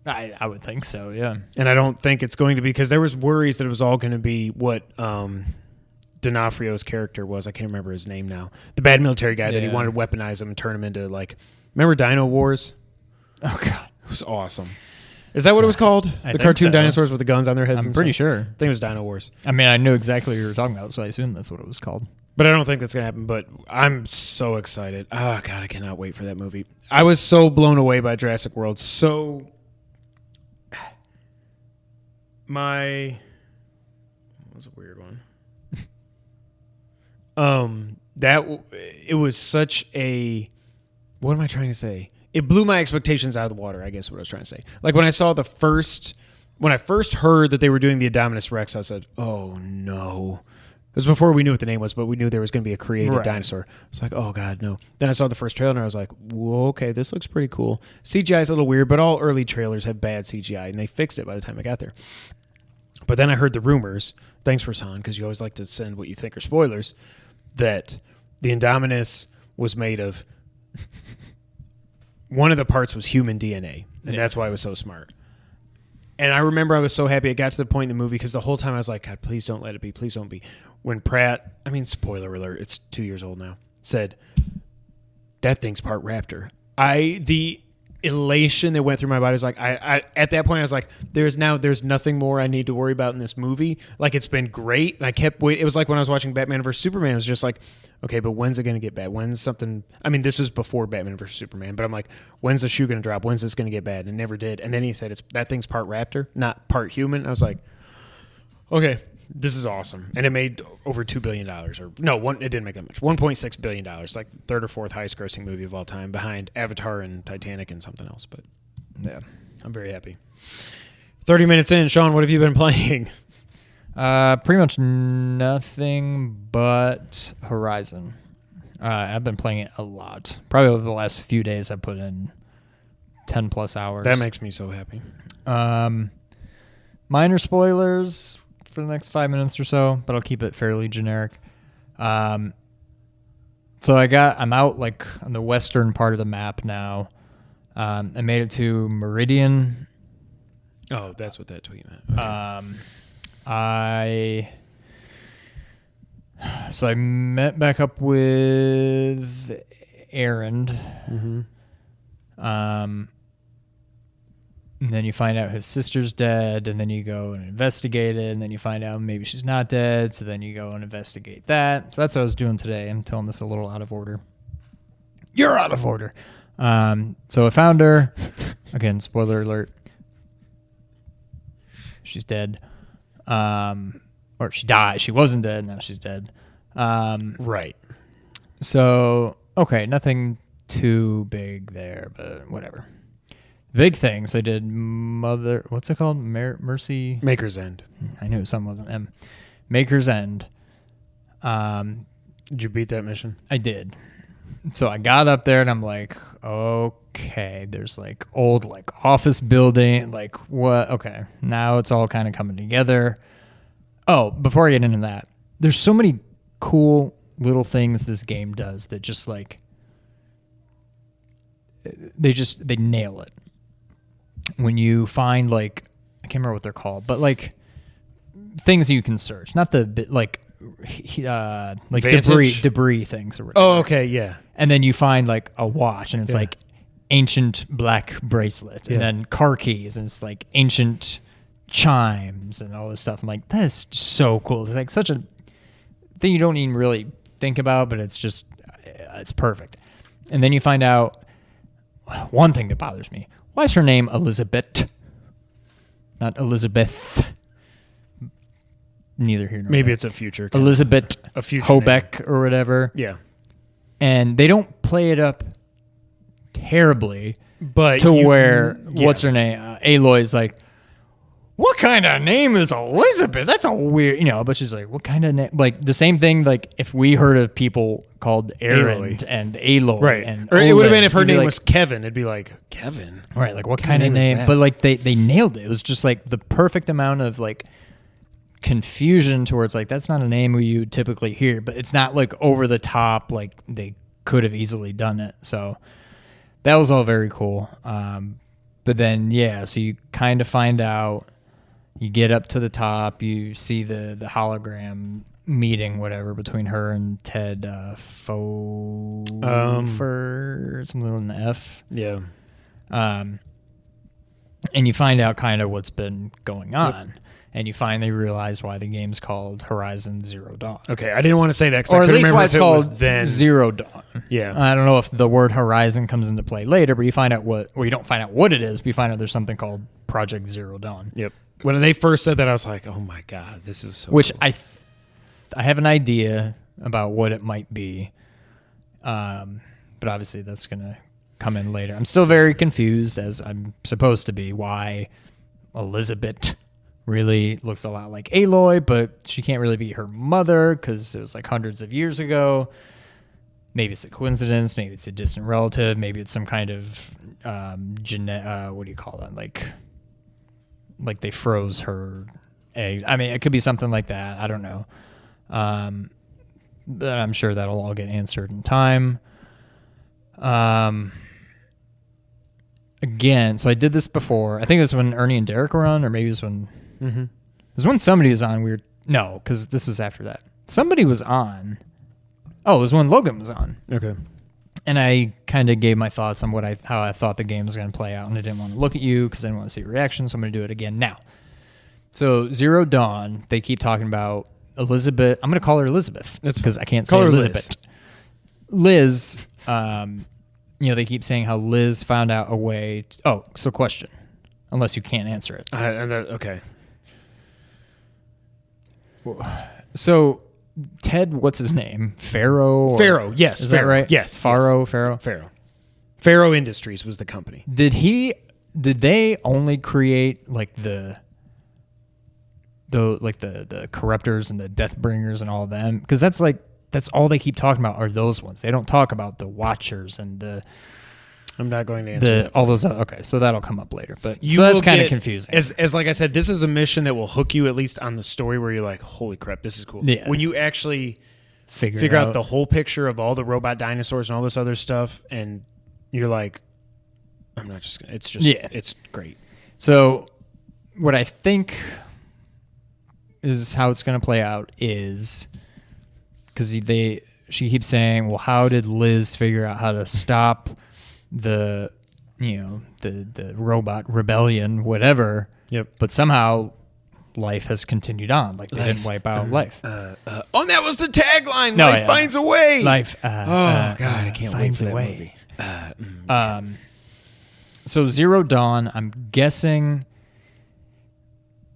C: I would think so, yeah.
B: And I don't think it's going to be, because there was worries that it was all going to be what D'Onofrio's character was. I can't remember his name now. The bad military guy that he wanted to weaponize him and turn him into, like, remember Dino Wars?
C: Oh, God.
B: It was awesome. Is that what it was called? The cartoon dinosaurs with the guns on their heads?
C: I'm pretty sure.
B: I think it was Dino Wars.
C: I mean, I knew exactly what you were talking about, so I assume that's what it was called.
B: But I don't think that's going to happen, but I'm so excited. Oh, God, I cannot wait for that movie. I was so blown away by Jurassic World. That was a weird one. It was such a, what am I trying to say? It blew my expectations out of the water, I guess what I was trying to say. Like when I first heard that they were doing the Indominus Rex, I said, oh no. It was before we knew what the name was, but we knew there was going to be a created dinosaur. It's like, oh God, no. Then I saw the first trailer and I was like, whoa, okay, this looks pretty cool. CGI is a little weird, but all early trailers have bad CGI, and they fixed it by the time I got there. But then I heard the rumors, thanks for San, because you always like to send what you think are spoilers, that the Indominus was made of, one of the parts was human DNA, and that's why it was so smart. And I remember I was so happy it got to the point in the movie because the whole time I was like, God, please don't let it be. Please don't be. When Pratt, I mean, spoiler alert, it's 2 years old now, said, that thing's part raptor. The elation that went through my body was like, I at that point I was like, there's nothing more I need to worry about in this movie. Like, it's been great. And I kept waiting. It was like when I was watching Batman vs. Superman, it was just like, okay, but when's it going to get bad? When's something, I mean, this was before Batman vs. Superman, but I'm like, when's the shoe going to drop? When's this going to get bad? And it never did. And then he said, that thing's part raptor, not part human. I was like, okay, this is awesome. And it made over $2 billion. It didn't make that much. $1.6 billion, like the third or fourth highest grossing movie of all time, behind Avatar and Titanic and something else. But yeah, I'm very happy. 30 minutes in, Sean, what have you been playing?
C: Pretty much nothing but Horizon. I've been playing it a lot. Probably over the last few days I put in 10 plus hours.
B: That makes me so happy.
C: Minor spoilers for the next 5 minutes or so, but I'll keep it fairly generic. So I'm out like on the western part of the map now. I made it to Meridian.
B: Oh, that's what that tweet meant. Okay.
C: I met back up with Aaron. Mm-hmm. And then you find out his sister's dead, and then you go and investigate it, and then you find out maybe she's not dead, so then you go and investigate that. So that's what I was doing today. I'm telling this a little out of order. You're out of order. So I found her. Again, spoiler alert. She's dead. Or she died. She wasn't dead. Now she's dead.
B: Right.
C: So, okay, nothing too big there, but whatever. Big things. I did what's it called? Mercy?
B: Maker's End.
C: I knew it was something with an M. Maker's End.
B: Did you beat that mission?
C: I did. So I got up there and I'm like, okay, there's like old like office building, like what? Okay, now it's all kind of coming together. Oh, before I get into that, there's so many cool little things this game does that just like, they nail it. When you find like, I can't remember what they're called, but like things you can search, not the bit like debris things or whatever.
B: Oh, okay, yeah.
C: And then you find like a watch and it's like ancient black bracelet, and then car keys and it's like ancient chimes and all this stuff. I'm like, that's so cool. It's like such a thing you don't even really think about, but it's just, it's perfect. And then you find out one thing that bothers me. Why is her name Elizabeth? Not Elizabeth. Neither here nor
B: Maybe
C: there.
B: It's a future.
C: Elizabeth
B: a future
C: Hobeck
B: name.
C: Or whatever.
B: Yeah.
C: And they don't play it up terribly,
B: but
C: where what's her name? Aloy's like, what kind of name is Elizabeth? That's a weird, but she's like, what kind of name? Like the same thing, like if we heard of people called Aaron and Aloy.
B: Right.
C: And
B: or it would have been if her name
C: like,
B: was Kevin. It'd be like, Kevin?
C: Right, like what kind of name? But like they nailed it. It was just like the perfect amount of like confusion towards like, that's not a name we you typically hear, but it's not like over the top, like they could have easily done it. So that was all very cool. But then, so you kind of find out, you get up to the top, you see the hologram meeting, whatever, between her and Ted for something with an F.
B: Yeah.
C: And you find out kind of what's been going on. Yep. And you finally realize why the game's called Horizon Zero Dawn.
B: Okay, I didn't want to say that because
C: or
B: I couldn't
C: at least
B: remember
C: why
B: if
C: it's
B: it
C: called
B: was then.
C: Zero Dawn.
B: Yeah.
C: I don't know if the word Horizon comes into play later, but you find out you don't find out what it is, but you find out there's something called Project Zero Dawn.
B: Yep. When they first said that, I was like, oh my God, this is so
C: Which
B: cool.
C: I have an idea about what it might be. But obviously that's going to come in later. I'm still very confused, as I'm supposed to be, why Elizabeth really looks a lot like Aloy, but she can't really be her mother because it was like hundreds of years ago. Maybe it's a coincidence. Maybe it's a distant relative. Maybe it's some kind of what do you call that? Like they froze her eggs. I mean, it could be something like that. I don't know. But I'm sure that'll all get answered in time. again. So I did this before. I think it was when Ernie and Derek were on, or maybe it was when it was when somebody was on. No, because this was after that. Somebody was on. Oh, it was when Logan was on.
B: Okay.
C: And I kind of gave my thoughts on how I thought the game was going to play out, and I didn't want to look at you because I didn't want to see your reaction, so I'm going to do it again now. So Zero Dawn, they keep talking about Elizabeth. I'm going to call her Elizabeth. That's because I can't say Elizabeth. Liz. They keep saying how Liz found out a way. So question, unless you can't answer it.
B: Okay.
C: So Ted, what's his name? Pharaoh?
B: Pharaoh, yes.
C: Is that right?
B: Yes.
C: Pharaoh?
B: Pharaoh Industries was the company.
C: Did they only create like the corruptors and the Deathbringers and all of them? Because that's all they keep talking about are those ones. They don't talk about the Watchers and the...
B: I'm not going to answer that.
C: All those. Okay, so that'll come up later. But so that's kind of confusing.
B: As like I said, this is a mission that will hook you at least on the story where you're like, holy crap, this is cool.
C: Yeah.
B: When you actually figure out the whole picture of all the robot dinosaurs and all this other stuff, and you're like, I'm not just gonna, it's great.
C: So what I think is how it's going to play out is because she keeps saying, well, how did Liz figure out how to stop the robot rebellion, whatever.
B: Yep.
C: But somehow life has continued on. Like they didn't wipe out life.
B: And that was the tagline.
C: No,
B: life finds a way.
C: Life.
B: God, I can't wait for that movie.
C: So Zero Dawn, I'm guessing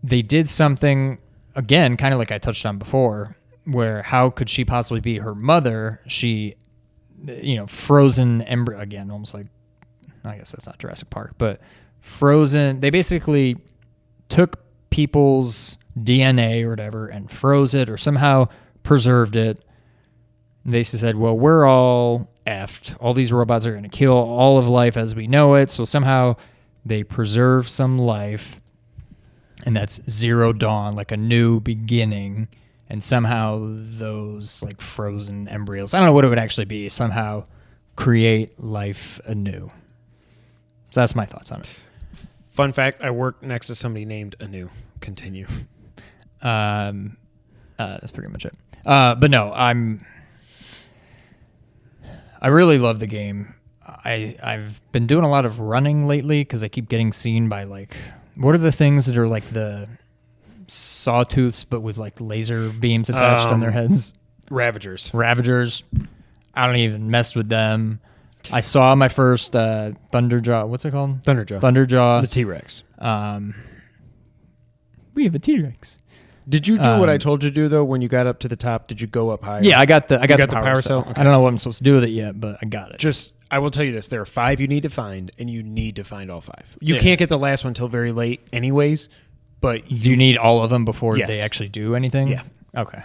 C: they did something again, kind of like I touched on before, where how could she possibly be her mother? She frozen embryo again, almost like, I guess that's not Jurassic Park, but frozen. They basically took people's DNA or whatever and froze it or somehow preserved it. And they said, well, we're all effed. All these robots are going to kill all of life as we know it. So somehow they preserve some life, and that's Zero Dawn, like a new beginning. And somehow those like frozen embryos, I don't know what it would actually be, somehow create life anew. So that's my thoughts on it.
B: Fun fact, I work next to somebody named Anu. Continue.
C: That's pretty much it. But no, I really love the game. I've been doing a lot of running lately because I keep getting seen by like, what are the things that are like the sawtooths but with like laser beams attached on their heads?
B: Ravagers.
C: I don't even mess with them. I saw my first Thunderjaw. What's it called? Thunderjaw.
B: The T-Rex.
C: We have a T-Rex.
B: Did you do what I told you to do though? When you got up to the top, did you go up higher?
C: Yeah, I got the
B: power cell. Okay.
C: I don't know what I'm supposed to do with it yet, but I got it.
B: I will tell you this: there are 5 you need to find, and you need to find all 5. You can't get the last one until very late, anyways. But
C: do you need all of them before they actually do anything?
B: Yeah.
C: Okay.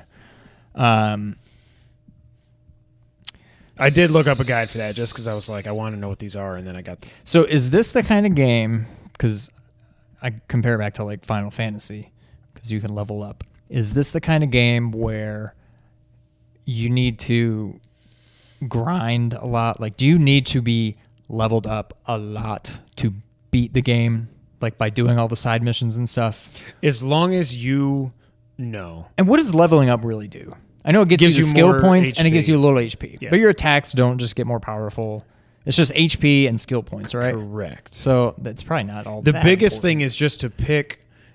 B: I did look up a guide for that just because I was like, I want to know what these are, and then I got the...
C: So is this the kind of game, because I compare it back to like Final Fantasy, because you can level up. Is this the kind of game where you need to grind a lot? Like, do you need to be leveled up a lot to beat the game, like by doing all the side missions and stuff?
B: As long as you know.
C: And what does leveling up really do? I know it gives you the skill points
B: HP.
C: and it gives you a little HP,
B: yeah.
C: But your attacks don't just get more powerful. It's just HP and skill points, right?
B: Correct.
C: So that's probably not all
B: the
C: that
B: biggest
C: important.
B: Thing is just to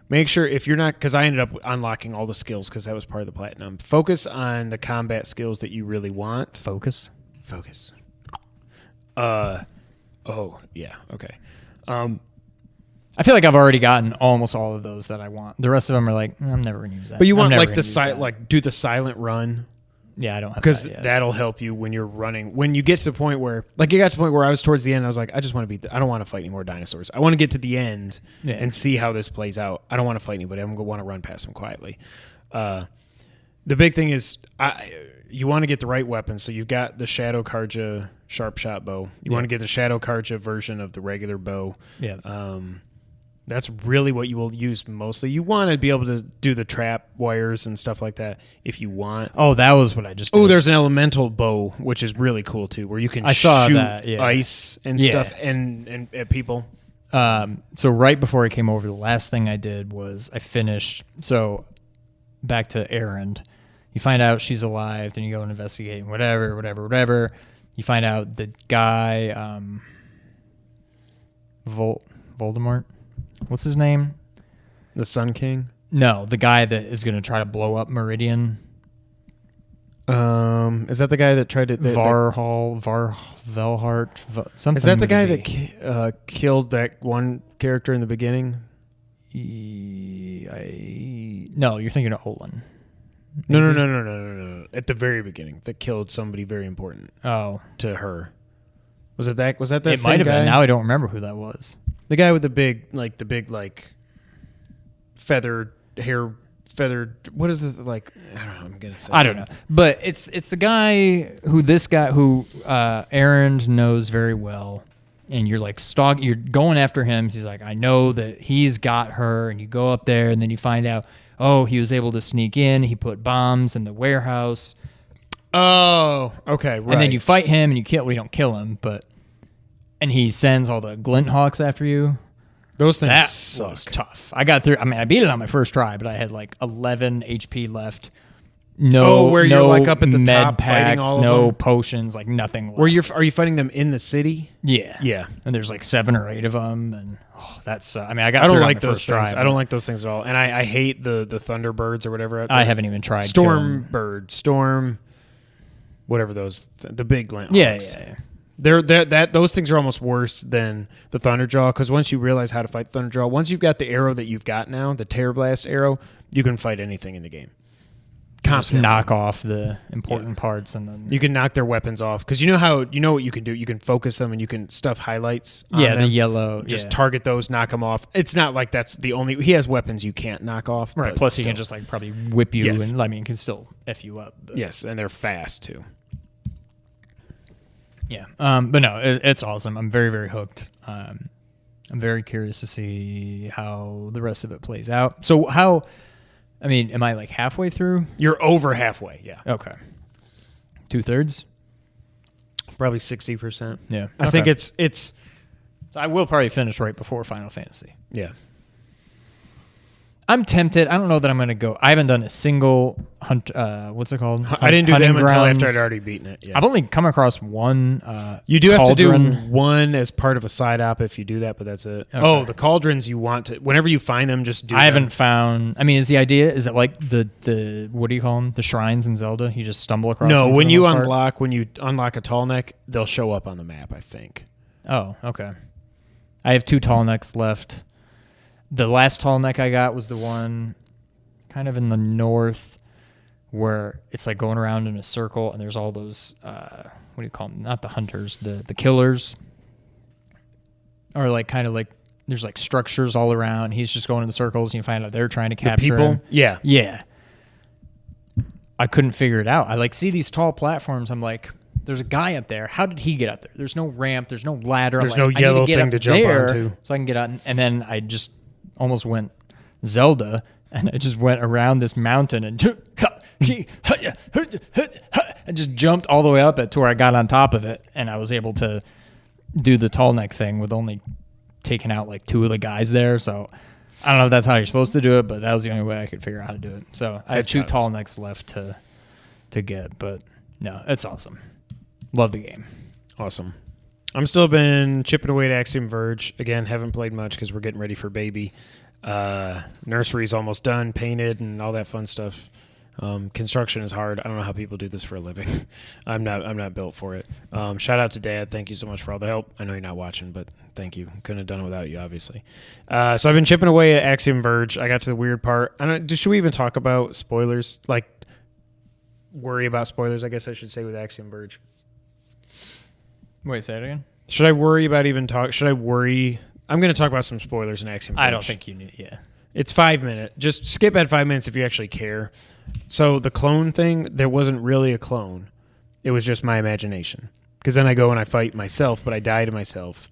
B: make sure if you're not, because I ended up unlocking all the skills because that was part of the platinum. Focus on the combat skills that you really want.
C: Focus.
B: Oh yeah. Okay.
C: I feel like I've already gotten almost all of those that I want. The rest of them are like, I'm never gonna use that.
B: But you want like do the silent run.
C: Yeah, I don't have
B: because
C: that yet.
B: That'll help you when you're running. When you get to the point where, like, you got to the point where I was towards the end, I was like, I just want to beat. I don't want to fight any more dinosaurs. I want to get to the end and see how this plays out. I don't want to fight anybody. I'm gonna want to run past them quietly. The big thing is, you want to get the right weapon. So you've got the Shadow Karja sharp shot bow. You want to get the Shadow Karja version of the regular bow.
C: Yeah.
B: That's really what you will use mostly. You want to be able to do the trap wires and stuff like that if you want.
C: Oh, that was what I just did.
B: Oh, there's an elemental bow, which is really cool too, where you can shoot ice and stuff and at people.
C: So right before I came over, the last thing I did was I finished. So back to Erend. You find out she's alive, then you go and investigate, whatever. You find out the guy, Voldemort. What's his name?
B: The Sun King?
C: No, the guy that is going to try to blow up Meridian.
B: Is that the guy that tried to...
C: Velhart, something.
B: Is that the guy
C: with
B: that killed that one character in the beginning?
C: No, you're thinking of Olin.
B: No. At the very beginning, that killed somebody very important.
C: Oh,
B: to her. Was that that? Was that that?
C: It might have been. Now I don't remember who that was.
B: The guy with the big feathered hair. What is this like? I don't know. I'm gonna say.
C: I don't know, but it's the guy who Erend knows very well, and you're like you're going after him. He's like, I know that he's got her, and you go up there, and then you find out, oh, he was able to sneak in. He put bombs in the warehouse.
B: Oh, okay, right.
C: And then you fight him, and you kill. We don't kill him, and he sends all the Glint Hawks after you.
B: Those things
C: that was tough. I got through. I mean, I beat it on my first try, but I had like 11 HP left.
B: Where you're like up at the top
C: packs,
B: fighting all of
C: no
B: them?
C: Potions, like nothing left.
B: Are you fighting them in the city?
C: Yeah. And there's like 7 or 8 of them, and that's. I mean, I
B: don't like those things. I don't like those things at all, and I hate the Thunderbirds or whatever.
C: I haven't even tried.
B: Storm, whatever those the big Glint Hawks.
C: Yeah.
B: Those things are almost worse than the Thunderjaw, because once you realize how to fight Thunderjaw, once you've got the arrow that you've got now, the Terror Blast arrow, you can fight anything in the game.
C: Just knock off the important parts, and then
B: you can knock their weapons off, because you know what you can do. You can focus them, and you can stuff highlights. On
C: the
B: them.
C: yellow.
B: Just target those, knock them off. It's not like that's the only. He has weapons you can't knock off.
C: Right. Plus, he can just like probably whip you,
B: Yes.
C: and can still f you up. But.
B: Yes, and they're fast too.
C: Yeah, but no, it's awesome. I'm very, very hooked. I'm very curious to see how the rest of it plays out. So am I like halfway through?
B: You're over halfway, yeah.
C: Okay. 2/3?
B: Probably 60%.
C: Yeah.
B: I think it's...
C: So I will probably finish right before Final Fantasy.
B: Yeah.
C: I'm tempted. I don't know that I'm going to go. I haven't done a single hunt. What's it called?
B: I didn't do them until
C: grounds.
B: after I'd already beaten it. Yeah.
C: I've only come across one.
B: You do have
C: cauldron.
B: to do one as part of a side op if you do that, but that's it. Okay. Oh, the cauldrons you want to. Whenever you find them, just do.
C: I haven't found. I mean, is the idea? Is it like the what do you call them? The shrines in Zelda? You just stumble across.
B: No,
C: them
B: when you unlock a tall neck, they'll show up on the map. I think.
C: Oh, okay. I have 2 tall necks left. The last tall neck I got was the one kind of in the north where it's like going around in a circle, and there's all those what do you call them? Not the hunters, the killers. Or like kind of like there's like structures all around. He's just going in the circles, and you find out they're trying to capture him.
B: Yeah.
C: Yeah. I couldn't figure it out. I like see these tall platforms. I'm like, there's a guy up there. How did he get up there? There's no ramp. There's no ladder.
B: There's no yellow thing to jump onto.
C: So I can get out. And then I just almost went Zelda, and I just went around this mountain and just jumped all the way up to where I got on top of it, and I was able to do the tall neck thing with only taking out like 2 of the guys there. So I don't know if that's how you're supposed to do it, but that was the only way I could figure out how to do it. So I have 2 tall necks left to get, but no, it's awesome. Love the game.
B: Awesome. I'm still been chipping away at Axiom Verge. Again, haven't played much because we're getting ready for baby. Nursery's almost done, painted, and all that fun stuff. Construction is hard. I don't know how people do this for a living. I'm not built for it. Shout out to Dad. Thank you so much for all the help. I know you're not watching, but thank you. Couldn't have done it without you, obviously. So I've been chipping away at Axiom Verge. I got to the weird part. Should we even talk about spoilers? Like, worry about spoilers, I guess I should say, with Axiom Verge.
C: Wait, say it again?
B: Should I worry about should I worry? I'm going to talk about some spoilers in Axiom Verge.
C: I don't think you need, yeah.
B: It's 5 minutes. Just skip at 5 minutes if you actually care. So the clone thing, there wasn't really a clone. It was just my imagination. Because then I go and I fight myself, but I die to myself.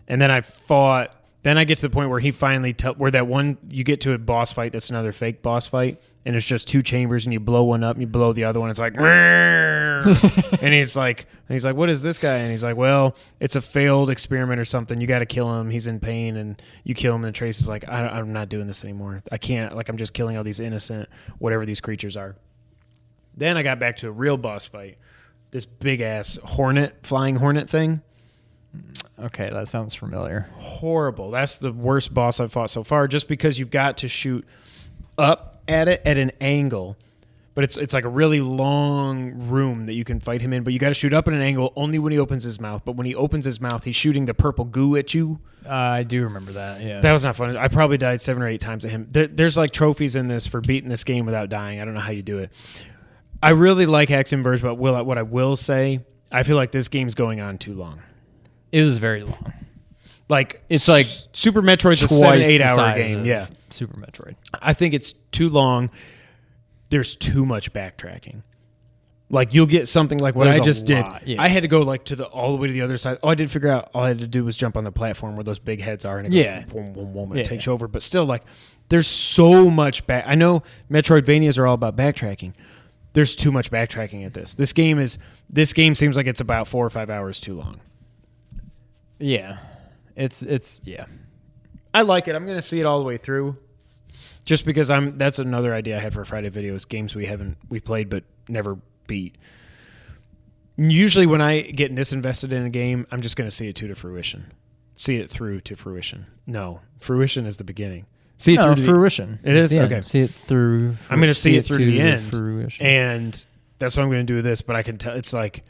B: And then I fought Then I get to the point where he finally where that one you get to a boss fight that's another fake boss fight, and it's just 2 chambers, and you blow one up and you blow the other one. It's like, and he's like, what is this guy? And he's like, well, it's a failed experiment or something. You got to kill him. He's in pain, and you kill him. And Trace is like, I'm not doing this anymore. I can't. Like, I'm just killing all these innocent whatever these creatures are. Then I got back to a real boss fight. This big ass flying hornet thing.
C: Okay, that sounds familiar.
B: Horrible. That's the worst boss I've fought so far, just because you've got to shoot up at it at an angle. But it's like a really long room that you can fight him in, but you got to shoot up at an angle only when he opens his mouth. But when he opens his mouth, he's shooting the purple goo at you.
C: I do remember that, yeah.
B: That was not fun. I probably died 7 or 8 times at him. There's like trophies in this for beating this game without dying. I don't know how you do it. I really like Axiom Verge, but what I will say, I feel like this game's going on too long.
C: It was very long.
B: Like
C: it's like
B: Super Metroid's a 7-8 hour game. Yeah,
C: Super Metroid.
B: I think it's too long. There's too much backtracking. Like you'll get something like what I just did. Yeah. I had to go like all the way to the other side. Oh, I did figure out all I had to do was jump on the platform where those big heads are, and it goes boom, boom, boom, and it takes you over. But still, like there's so much back. I know Metroidvanias are all about backtracking. There's too much backtracking at this. This game seems like it's about 4 or 5 hours too long.
C: Yeah. It's yeah.
B: I like it. I'm going to see it all the way through. Just because that's another idea I had for Friday videos, games we played but never beat. Usually when I get this invested in a game, I'm just going to see it to fruition. See it through to fruition. No, fruition is the beginning. See it through to
C: fruition.
B: It is? Okay.
C: See it through.
B: I'm going to see it through to the end.
C: Fruition.
B: And that's what I'm going to do with this, but I can tell it's like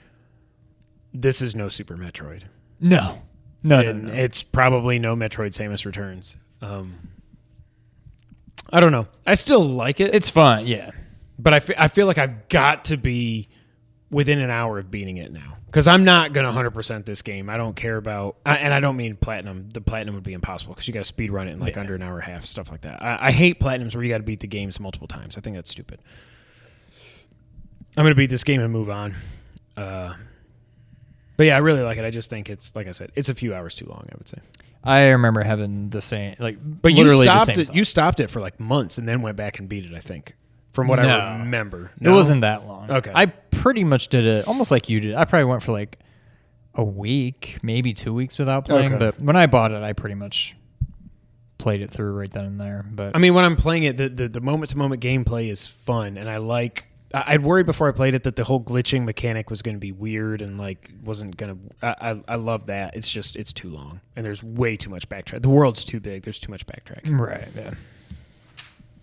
B: this is no Super Metroid.
C: No.
B: It's probably no Metroid Samus Returns. I don't know. I still like it.
C: It's fun, yeah.
B: But I feel like I've got to be within an hour of beating it now. Because I'm not going to 100% this game. I don't care about... and I don't mean platinum. The platinum would be impossible because you got to speed run it in like under an hour and a half, stuff like that. I hate platinums where you got to beat the games multiple times. I think that's stupid. I'm going to beat this game and move on. But yeah, I really like it. I just think it's, like I said, it's a few hours too long, I would say.
C: I remember having the same, like,
B: but
C: literally
B: you stopped
C: the same
B: it.
C: thought.
B: You stopped it for like months and then went back and beat it, I think, from what I remember.
C: No? It wasn't that long.
B: Okay.
C: I pretty much did it almost like you did. I probably went for like a week, maybe 2 weeks without playing.
B: Okay.
C: But when I bought it, I pretty much played it through right then and there. But
B: I mean, when I'm playing it, the moment-to-moment gameplay is fun, and I like... I'd worried before I played it that the whole glitching mechanic was going to be weird and like wasn't going to... I love that. It's just, it's too long. And there's way too much backtrack. The world's too big. There's too much backtracking.
C: Right, yeah.